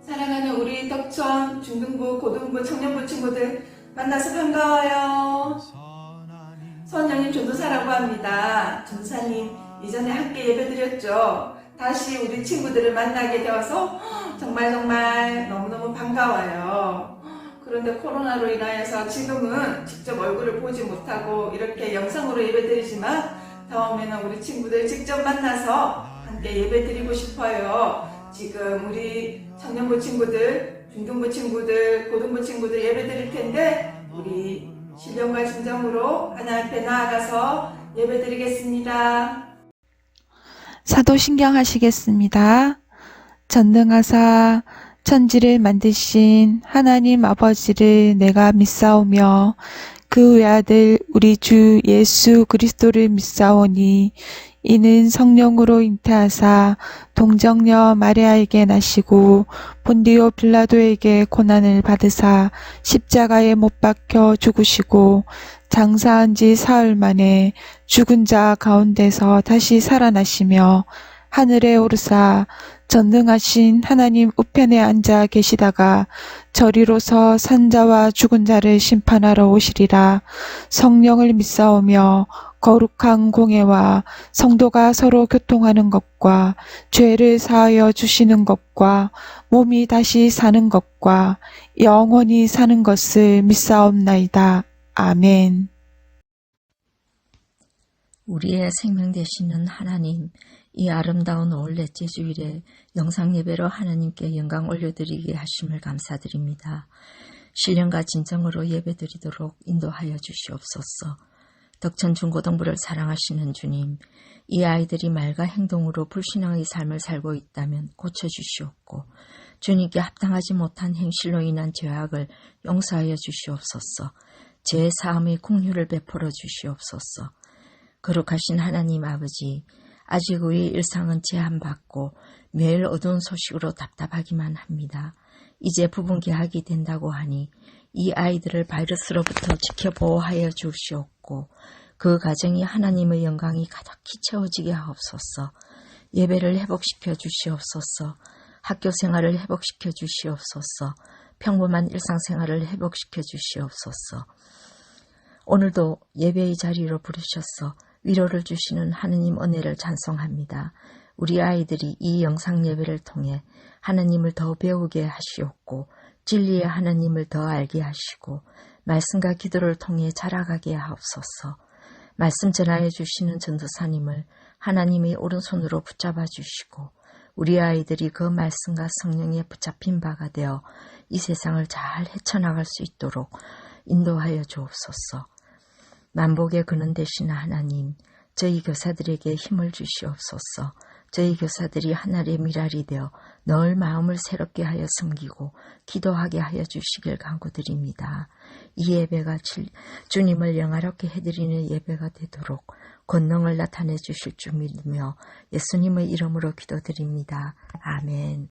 사랑하는 우리 덕천 중등부, 고등부, 청년부 친구들 만나서 반가워요. 선영님 전도사라고 합니다. 전도사님 이전에 함께 예배드렸죠. 다시 우리 친구들을 만나게 되어서 정말 너무너무 반가워요. 그런데 코로나로 인하여서 지금은 직접 얼굴을 보지 못하고 이렇게 영상으로 예배드리지만 다음에는 우리 친구들 직접 만나서 함께 예배드리고 싶어요. 지금 우리 청년부 친구들, 중등부 친구들, 고등부 친구들 예배드릴 텐데 우리 신령과 진정으로 하나님 앞에 나아가서 예배드리겠습니다. 사도신경 하시겠습니다. 전능하사 천지를 만드신 하나님 아버지를 내가 믿사오며 그 외아들 우리 주 예수 그리스도를 믿사오니 이는 성령으로 잉태하사 동정녀 마리아에게 나시고 본디오 빌라도에게 고난을 받으사 십자가에 못 박혀 죽으시고 장사한 지 사흘 만에 죽은 자 가운데서 다시 살아나시며 하늘에 오르사 전능하신 하나님 우편에 앉아 계시다가 저리로서 산자와 죽은 자를 심판하러 오시리라. 성령을 믿사오며 거룩한 공예와 성도가 서로 교통하는 것과 죄를 사하여 주시는 것과 몸이 다시 사는 것과 영원히 사는 것을 믿사옵나이다. 아멘. 우리의 생명 되시는 하나님, 이 아름다운 올넷째 주일에 영상 예배로 하나님께 영광 올려드리게 하심을 감사드립니다. 신령과 진정으로 예배드리도록 인도하여 주시옵소서. 덕천 중고등부를 사랑하시는 주님, 이 아이들이 말과 행동으로 불신앙의 삶을 살고 있다면 고쳐주시옵고 주님께 합당하지 못한 행실로 인한 죄악을 용서하여 주시옵소서. 죄 사함의 긍휼을 베풀어 주시옵소서. 거룩하신 하나님 아버지, 아직 우리 일상은 제한받고 매일 어두운 소식으로 답답하기만 합니다. 이제 부분개학이 된다고 하니 이 아이들을 바이러스로부터 지켜 보호하여 주시옵고 그 가정이 하나님의 영광이 가득히 채워지게 하옵소서. 예배를 회복시켜 주시옵소서. 학교 생활을 회복시켜 주시옵소서. 평범한 일상생활을 회복시켜 주시옵소서. 오늘도 예배의 자리로 부르셔서 위로를 주시는 하느님 은혜를 찬송합니다. 우리 아이들이 이 영상 예배를 통해 하나님을 더 배우게 하시옵고 진리의 하나님을 더 알게 하시고 말씀과 기도를 통해 자라가게 하옵소서. 말씀 전하여 주시는 전도사님을 하나님의 오른손으로 붙잡아 주시고 우리 아이들이 그 말씀과 성령에 붙잡힌 바가 되어 이 세상을 잘 헤쳐나갈 수 있도록 인도하여 주옵소서. 만복의 근원 되시는 하나님, 저희 교사들에게 힘을 주시옵소서. 저희 교사들이 하나님의 미랄이 되어 늘 마음을 새롭게 하여 섬기고 기도하게 하여 주시길 간구드립니다. 이 예배가 주님을 영화롭게 해드리는 예배가 되도록 권능을 나타내 주실 줄 믿으며 예수님의 이름으로 기도드립니다. 아멘.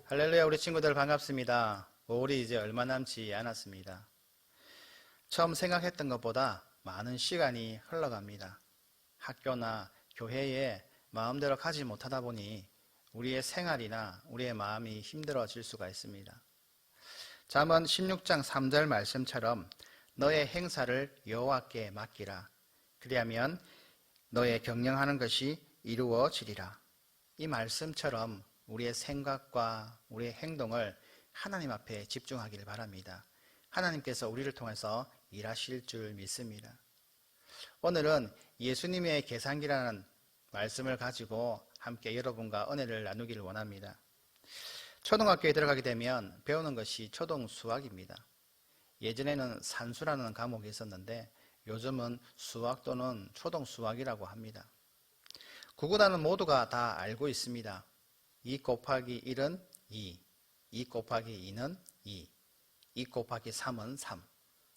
할렐루야. 우리 친구들 반갑습니다. 5월이 이제 얼마 남지 않았습니다. 처음 생각했던 것보다 많은 시간이 흘러갑니다. 학교나 교회에 마음대로 가지 못하다 보니 우리의 생활이나 우리의 마음이 힘들어질 수가 있습니다. 잠언 16장 3절 말씀처럼 너의 행사를 여호와께 맡기라. 그리하면 너의 경영하는 것이 이루어지리라. 이 말씀처럼 우리의 생각과 우리의 행동을 하나님 앞에 집중하기를 바랍니다. 하나님께서 우리를 통해서 일하실 줄 믿습니다. 오늘은 예수님의 계산기라는 말씀을 가지고 함께 여러분과 은혜를 나누기를 원합니다. 초등학교에 들어가게 되면 배우는 것이 초등 수학입니다. 예전에는 산수라는 과목이 있었는데 요즘은 수학 또는 초등 수학이라고 합니다. 구구단은 모두가 다 알고 있습니다. 2 곱하기 1은 2, 2 곱하기 2는 2, 2 곱하기 3은 3.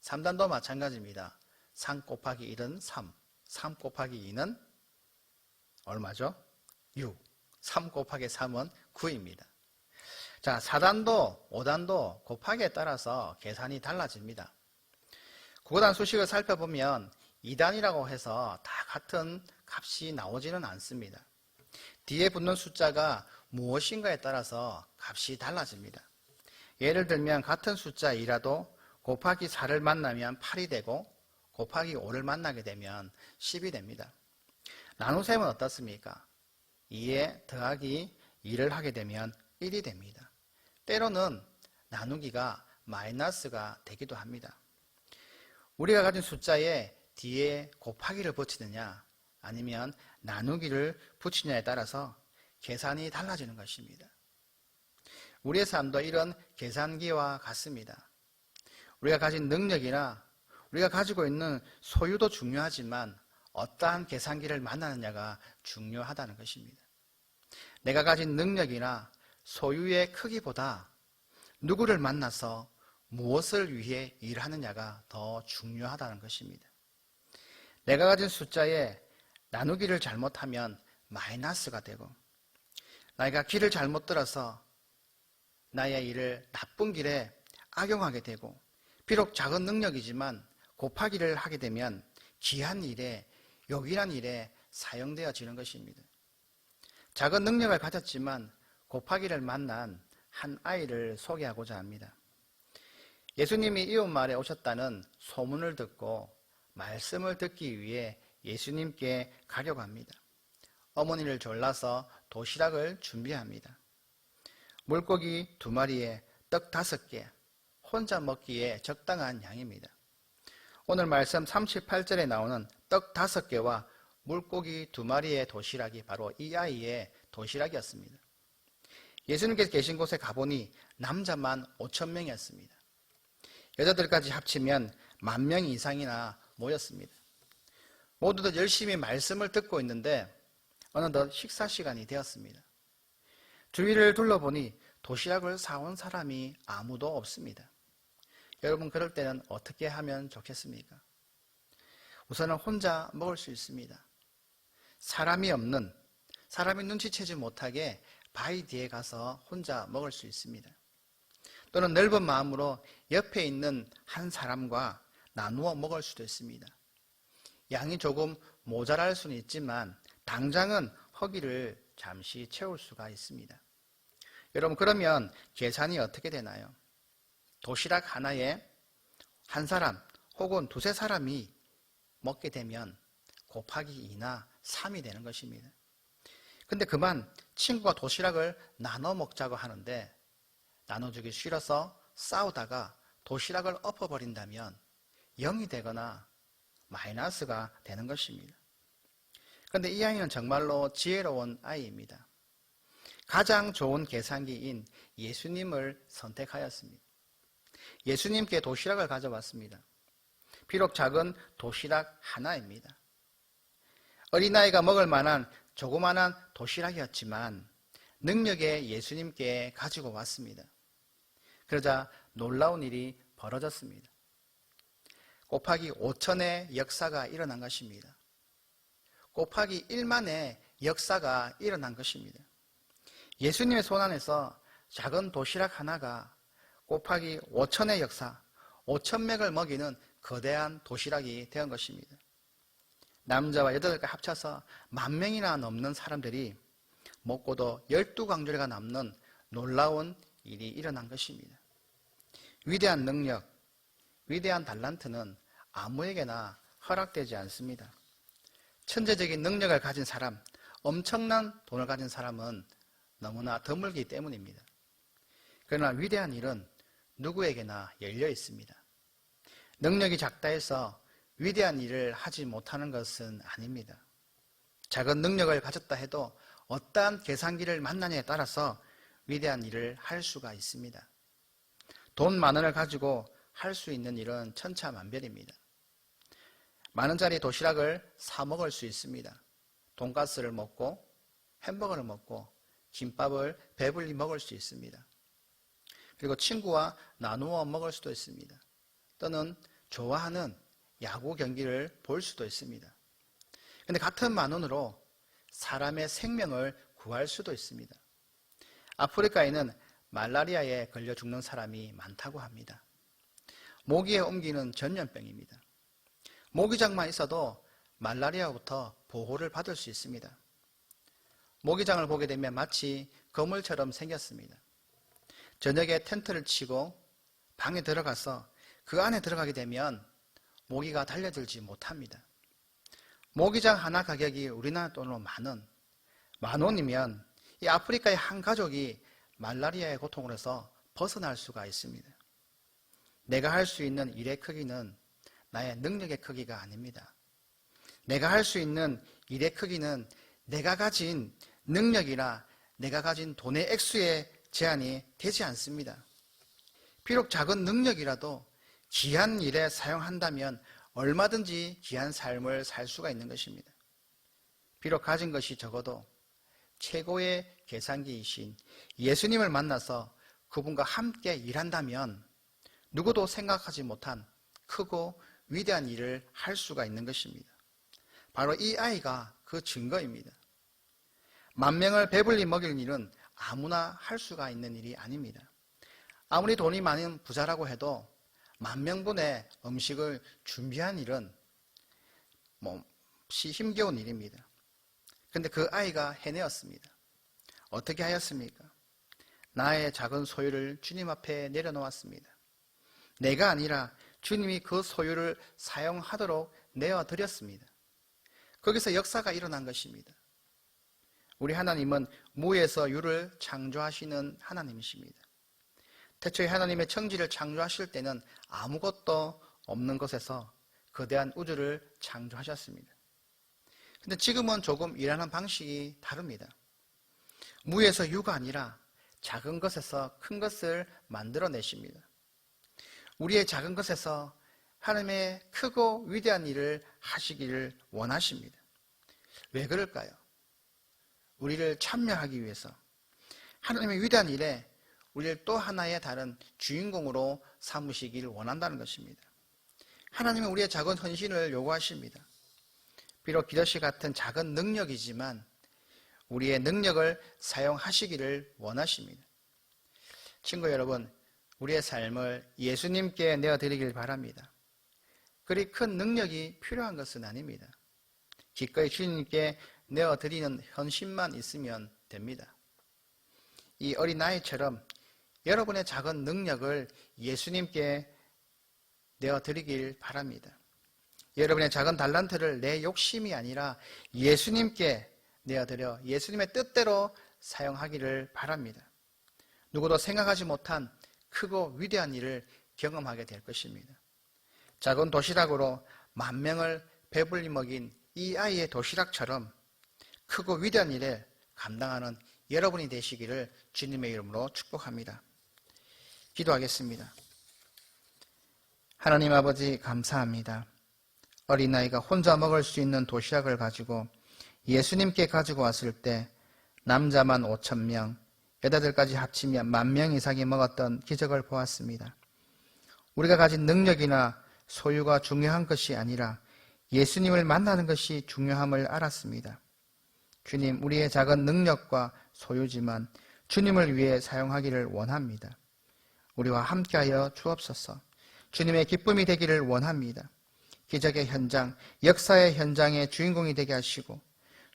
3단도 마찬가지입니다. 3 곱하기 1은 3, 3 곱하기 2는 얼마죠? 6. 3 곱하기 3은 9입니다. 자, 4단도, 5단도 곱하기에 따라서 계산이 달라집니다. 구구단 수식을 살펴보면 2단이라고 해서 다 같은 값이 나오지는 않습니다. 뒤에 붙는 숫자가 무엇인가에 따라서 값이 달라집니다. 예를 들면 같은 숫자 2라도 곱하기 4를 만나면 8이 되고 곱하기 5를 만나게 되면 10이 됩니다. 나누셈은 어떻습니까? 2에 더하기 2를 하게 되면 1이 됩니다. 때로는 나누기가 마이너스가 되기도 합니다. 우리가 가진 숫자에 뒤에 곱하기를 붙이느냐 아니면 나누기를 붙이느냐에 따라서 계산이 달라지는 것입니다. 우리의 삶도 이런 계산기와 같습니다. 우리가 가진 능력이나 우리가 가지고 있는 소유도 중요하지만 어떠한 계산기를 만나느냐가 중요하다는 것입니다. 내가 가진 능력이나 소유의 크기보다 누구를 만나서 무엇을 위해 일하느냐가 더 중요하다는 것입니다. 내가 가진 숫자에 나누기를 잘못하면 마이너스가 되고 내가 길을 잘못 들어서 나의 일을 나쁜 길에 악용하게 되고 비록 작은 능력이지만 곱하기를 하게 되면 귀한 일에 요긴한 일에 사용되어지는 것입니다. 작은 능력을 가졌지만 곱하기를 만난 한 아이를 소개하고자 합니다. 예수님이 이웃마을에 오셨다는 소문을 듣고 말씀을 듣기 위해 예수님께 가려고 합니다. 어머니를 졸라서 도시락을 준비합니다. 물고기 2마리에 떡 5개, 혼자 먹기에 적당한 양입니다. 오늘 말씀 38절에 나오는 떡 5개와 물고기 2마리의 도시락이 바로 이 아이의 도시락이었습니다. 예수님께서 계신 곳에 가보니 남자만 5,000명이었습니다. 여자들까지 합치면 10,000명 이상이나 모였습니다. 모두들 열심히 말씀을 듣고 있는데 어느덧 식사 시간이 되었습니다. 주위를 둘러보니 도시락을 사온 사람이 아무도 없습니다. 여러분, 그럴 때는 어떻게 하면 좋겠습니까? 우선은 혼자 먹을 수 있습니다. 사람이 없는, 사람이 눈치채지 못하게 바위 뒤에 가서 혼자 먹을 수 있습니다. 또는 넓은 마음으로 옆에 있는 한 사람과 나누어 먹을 수도 있습니다. 양이 조금 모자랄 수는 있지만 당장은 허기를 잠시 채울 수가 있습니다. 여러분, 그러면 계산이 어떻게 되나요? 도시락 하나에 한 사람 혹은 2~3사람이 먹게 되면 곱하기 2나 3이 되는 것입니다. 근데 그만 친구가 도시락을 나눠 먹자고 하는데 나눠주기 싫어서 싸우다가 도시락을 엎어버린다면 0이 되거나 마이너스가 되는 것입니다. 그런데 이 아이는 정말로 지혜로운 아이입니다. 가장 좋은 계산기인 예수님을 선택하였습니다. 예수님께 도시락을 가져왔습니다. 비록 작은 도시락 하나입니다. 어린아이가 먹을 만한 조그만한 도시락이었지만 능력의 예수님께 가지고 왔습니다. 그러자 놀라운 일이 벌어졌습니다. 곱하기 5천의 역사가 일어난 것입니다. 곱하기 1만의 역사가 일어난 것입니다. 예수님의 손 안에서 작은 도시락 하나가 곱하기 5천의 역사, 5,000명을 먹이는 거대한 도시락이 된 것입니다. 남자와 여자들과 합쳐서 10,000명이나 넘는 사람들이 먹고도 12광주리가 남는 놀라운 일이 일어난 것입니다. 위대한 능력, 위대한 달란트는 아무에게나 허락되지 않습니다. 천재적인 능력을 가진 사람, 엄청난 돈을 가진 사람은 너무나 드물기 때문입니다. 그러나 위대한 일은 누구에게나 열려 있습니다. 능력이 작다 해서 위대한 일을 하지 못하는 것은 아닙니다. 작은 능력을 가졌다 해도 어떠한 계산기를 만나냐에 따라서 위대한 일을 할 수가 있습니다. 돈 10,000원을 가지고 할 수 있는 일은 천차만별입니다. 10,000원짜리 도시락을 사 먹을 수 있습니다. 돈가스를 먹고 햄버거를 먹고 김밥을 배불리 먹을 수 있습니다. 그리고 친구와 나누어 먹을 수도 있습니다. 또는 좋아하는 야구 경기를 볼 수도 있습니다. 그런데 같은 10,000원으로 사람의 생명을 구할 수도 있습니다. 아프리카에는 말라리아에 걸려 죽는 사람이 많다고 합니다. 모기에 옮기는 전염병입니다. 모기장만 있어도 말라리아부터 보호를 받을 수 있습니다. 모기장을 보게 되면 마치 거물처럼 생겼습니다. 저녁에 텐트를 치고 방에 들어가서 그 안에 들어가게 되면 모기가 달려들지 못합니다. 모기장 하나 가격이 우리나라 돈으로 10,000원, 10,000원이면 이 아프리카의 한 가족이 말라리아의 고통으로서 벗어날 수가 있습니다. 내가 할 수 있는 일의 크기는 나의 능력의 크기가 아닙니다. 내가 할 수 있는 일의 크기는 내가 가진 능력이나 내가 가진 돈의 액수에 제한이 되지 않습니다. 비록 작은 능력이라도 귀한 일에 사용한다면 얼마든지 귀한 삶을 살 수가 있는 것입니다. 비록 가진 것이 적어도 최고의 계산기이신 예수님을 만나서 그분과 함께 일한다면 누구도 생각하지 못한 크고 위대한 일을 할 수가 있는 것입니다. 바로 이 아이가 그 증거입니다. 10,000명을 배불리 먹일 일은 아무나 할 수가 있는 일이 아닙니다. 아무리 돈이 많은 부자라고 해도 10,000명분의 음식을 준비한 일은 힘겨운 일입니다. 그런데 그 아이가 해내었습니다. 어떻게 하였습니까? 나의 작은 소유를 주님 앞에 내려놓았습니다. 내가 아니라 주님이 그 소유를 사용하도록 내어드렸습니다. 거기서 역사가 일어난 것입니다. 우리 하나님은 무에서 유를 창조하시는 하나님이십니다. 태초에 하나님의 천지를 창조하실 때는 아무것도 없는 곳에서 거대한 우주를 창조하셨습니다. 근데 지금은 조금 일하는 방식이 다릅니다. 무에서 유가 아니라 작은 것에서 큰 것을 만들어내십니다. 우리의 작은 것에서 하나님의 크고 위대한 일을 하시기를 원하십니다. 왜 그럴까요? 우리를 참여하기 위해서 하나님의 위대한 일에 우리를 또 하나의 다른 주인공으로 삼으시기를 원한다는 것입니다. 하나님은 우리의 작은 헌신을 요구하십니다. 비록 기도시 같은 작은 능력이지만 우리의 능력을 사용하시기를 원하십니다. 친구 여러분, 우리의 삶을 예수님께 내어드리길 바랍니다. 그리 큰 능력이 필요한 것은 아닙니다. 기꺼이 주님께 내어드리는 헌신만 있으면 됩니다. 이 어린아이처럼 여러분의 작은 능력을 예수님께 내어드리길 바랍니다. 여러분의 작은 달란트를 내 욕심이 아니라 예수님께 내어드려 예수님의 뜻대로 사용하기를 바랍니다. 누구도 생각하지 못한 크고 위대한 일을 경험하게 될 것입니다. 작은 도시락으로 10,000명을 배불리 먹인 이 아이의 도시락처럼 크고 위대한 일을 감당하는 여러분이 되시기를 주님의 이름으로 축복합니다. 기도하겠습니다. 하나님 아버지 감사합니다. 어린아이가 혼자 먹을 수 있는 도시락을 가지고 예수님께 가지고 왔을 때 남자만 5,000명, 여자들까지 합치면 10,000명 이상이 먹었던 기적을 보았습니다. 우리가 가진 능력이나 소유가 중요한 것이 아니라 예수님을 만나는 것이 중요함을 알았습니다. 주님, 우리의 작은 능력과 소유지만 주님을 위해 사용하기를 원합니다. 우리와 함께하여 주옵소서. 주님의 기쁨이 되기를 원합니다. 기적의 현장, 역사의 현장의 주인공이 되게 하시고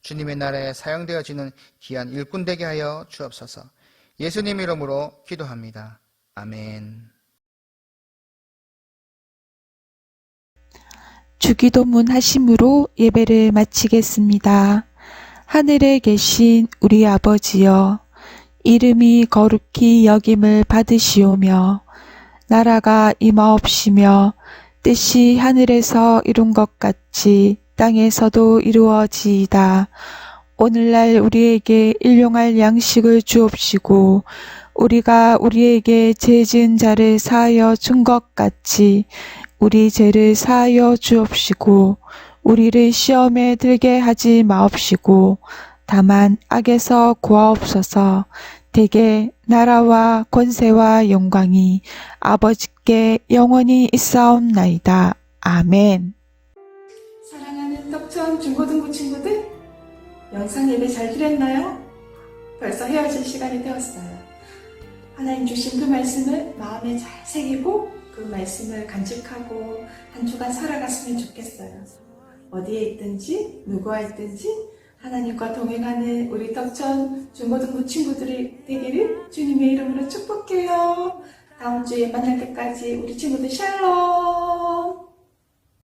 주님의 나라에 사용되어지는 귀한 일꾼 되게 하여 주옵소서. 예수님 이름으로 기도합니다. 아멘. 주기도문 하심으로 예배를 마치겠습니다. 하늘에 계신 우리 아버지여, 이름이 거룩히 여김을 받으시오며 나라가 임하옵시며 뜻이 하늘에서 이룬 것 같이 땅에서도 이루어지이다. 오늘날 우리에게 일용할 양식을 주옵시고 우리가 우리에게 죄 지은 자를 사하여 준 것 같이 우리 죄를 사하여 주옵시고 우리를 시험에 들게 하지 마옵시고 다만 악에서 구하옵소서. 대개 나라와 권세와 영광이 아버지께 영원히 있사옵나이다. 아멘. 사랑하는 떡천 중고등부 친구들, 영상 예배 잘 드렸나요? 벌써 헤어질 시간이 되었어요. 하나님 주신 그 말씀을 마음에 잘 새기고 그 말씀을 간직하고 한 주간 살아갔으면 좋겠어요. 어디에 있든지 누구와 있든지 하나님과 동행하는 우리 덕천 중고등부 친구들이 되기를 주님의 이름으로 축복해요. 다음 주에 만날 때까지 우리 친구들 샬롬.